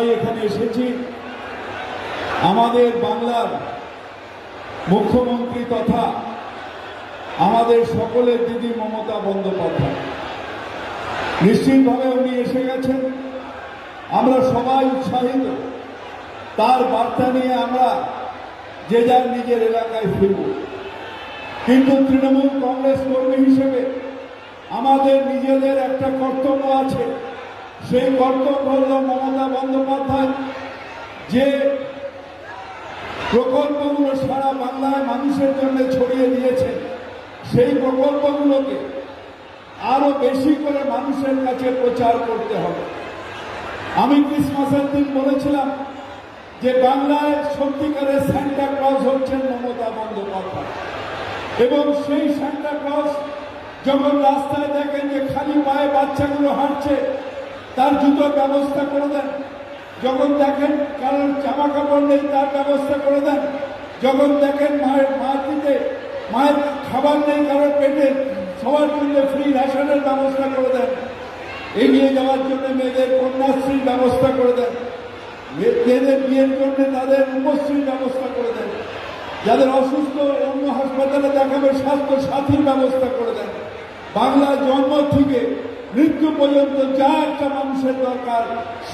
সবাই এখানে এসেছি আমাদের বাংলার মুখ্যমন্ত্রী তথা আমাদের সকলের দিদি মমতা বন্দ্যোপাধ্যায়। নিশ্চিতভাবে উনি এসে গেছেন, আমরা সবাই উৎসাহিত। তার বার্তা নিয়ে আমরা যে যার নিজের এলাকায় ফিরব। কিন্তু তৃণমূল কংগ্রেস কর্মী হিসেবে আমাদের নিজেদের একটা কর্তব্য আছে। সেই কর্তব্য হল মমতা বন্দ্যোপাধ্যায় যে প্রকল্পগুলো সারা বাংলায় মানুষের জন্য ছড়িয়ে দিয়েছেন, সেই প্রকল্পগুলোকে আরো বেশি করে মানুষের কাছে প্রচার করতে হবে। আমি ক্রিসমাসের দিন বলেছিলাম যে বাংলায় সত্যিকারের সান্টা ক্লজ হচ্ছেন মমতা বন্দ্যোপাধ্যায়, এবং সেই সান্টা ক্লজ যখন রাস্তায় দেখেন যে খালি পায়ে বাচ্চাগুলো হাঁটছে, তার জুতোর ব্যবস্থা করে দেন। যখন দেখেন কারোর জামা কাপড় নেই, তার ব্যবস্থা করে দেন। যখন দেখেন মায়ের খাবার নেই কারোর পেটে, সবার জন্য ফ্রি রেশনের ব্যবস্থা করে দেন। এগিয়ে যাওয়ার জন্য মেয়েদের কন্যাশ্রীর ব্যবস্থা করে দেন। মেয়েদের বিয়ের জন্য তাদের রূপশ্রীর ব্যবস্থা করে দেন। যাদের অসুস্থ অন্য হাসপাতালে দেখাবে স্বাস্থ্য সাথীর ব্যবস্থা করে দেন। বাংলা জন্ম থেকে মৃত্যু পর্যন্ত যা একটা মানুষের দরকার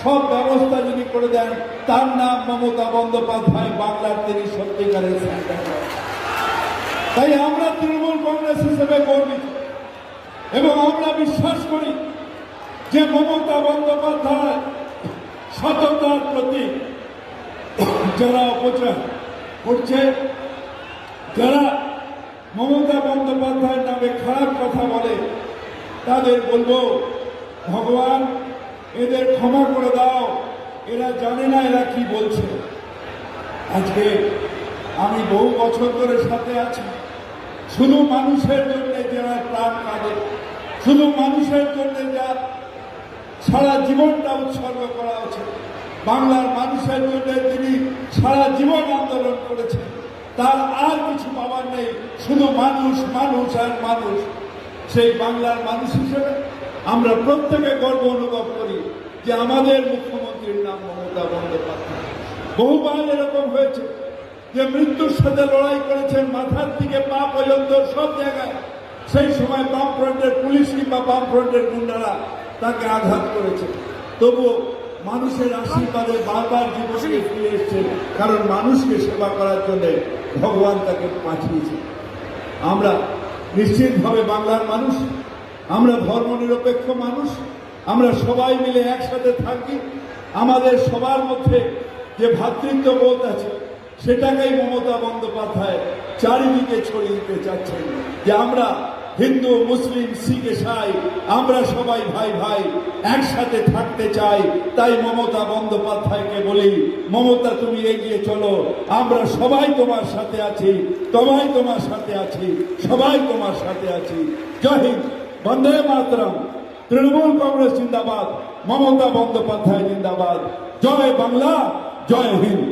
সব ব্যবস্থা যদি করে দেন, তার নাম মমতা বন্দ্যোপাধ্যায়, বাংলার তিনি সত্যিকারের সান্টা ক্লজ। তাই আমরা তৃণমূল কংগ্রেস হিসেবে গর্বিত এবং আমরা বিশ্বাস করি যে মমতা বন্দ্যোপাধ্যায় সততার প্রতি যারা অপচার করছে, যারা মমতা বন্দ্যোপাধ্যায়ের নামে খারাপ কথা বলে, তাদের বলবো ভগবান এদের ক্ষমা করে দাও, এরা জানে না এরা কি বলছে। আজকে আমি বহু বছর ধরে সাথে আছি, শুধু মানুষের জন্য যারা প্রাণ কাঁদে, শুধু মানুষের জন্য যা সারা জীবনটা উৎসর্গ করা হচ্ছে, বাংলার মানুষের জন্য তিনি সারা জীবন আন্দোলন করেছেন, তার আর কিছু পাওয়ার নেই, শুধু মানুষ মানুষ আর মানুষ। সেই বাংলার মানুষ হিসেবে আমরা প্রত্যেকে গর্ব অনুভব করি যে আমাদের মুখ্যমন্ত্রীর নাম মমতা বন্দ্যোপাধ্যায়। বহুবার এরকম হয়েছে যে মৃত্যুর সাথে লড়াই করেছেন, মাথার থেকে পা পর্যন্ত সব জায়গায়। সেই সময় বামফ্রন্টের পুলিশ কিংবা বামফ্রন্টের গুন্ডারা তাকে আঘাত করেছে, তবুও মানুষের আশীর্বাদে বারবার জীবনে ফিরে এসছে, কারণ মানুষকে সেবা করার জন্য ভগবান তাকে পাঠিয়েছে। আমরা নিশ্চিতভাবে বাংলার মানুষ, আমরা ধর্মনিরপেক্ষ মানুষ, আমরা সবাই মিলে একসাথে থাকি। আমাদের সবার মধ্যে যে ভ্রাতৃত্ববোধ আছে সেটাকেই মমতা বন্দ্যোপাধ্যায় চারিদিকে ছড়িয়ে দিতে চাচ্ছেন, যে আমরা হিন্দু মুসলিম শিখ ইসাই আমরা সবাই ভাই ভাই একসাথে থাকতে চাই। তাই মমতা বন্দ্যোপাধ্যায়কে বলি, মমতা তুমি এগিয়ে চলো, আমরা সবাই তোমার সাথে আছি, তোমায় তোমার সাথে আছি, সবাই তোমার সাথে আছি। জয় হিন্দ, বন্দে মাতরম। তৃণমূল কংগ্রেস জিন্দাবাদ, মমতা বন্দ্যোপাধ্যায় জিন্দাবাদ। জয় বাংলা, জয় হিন্দ।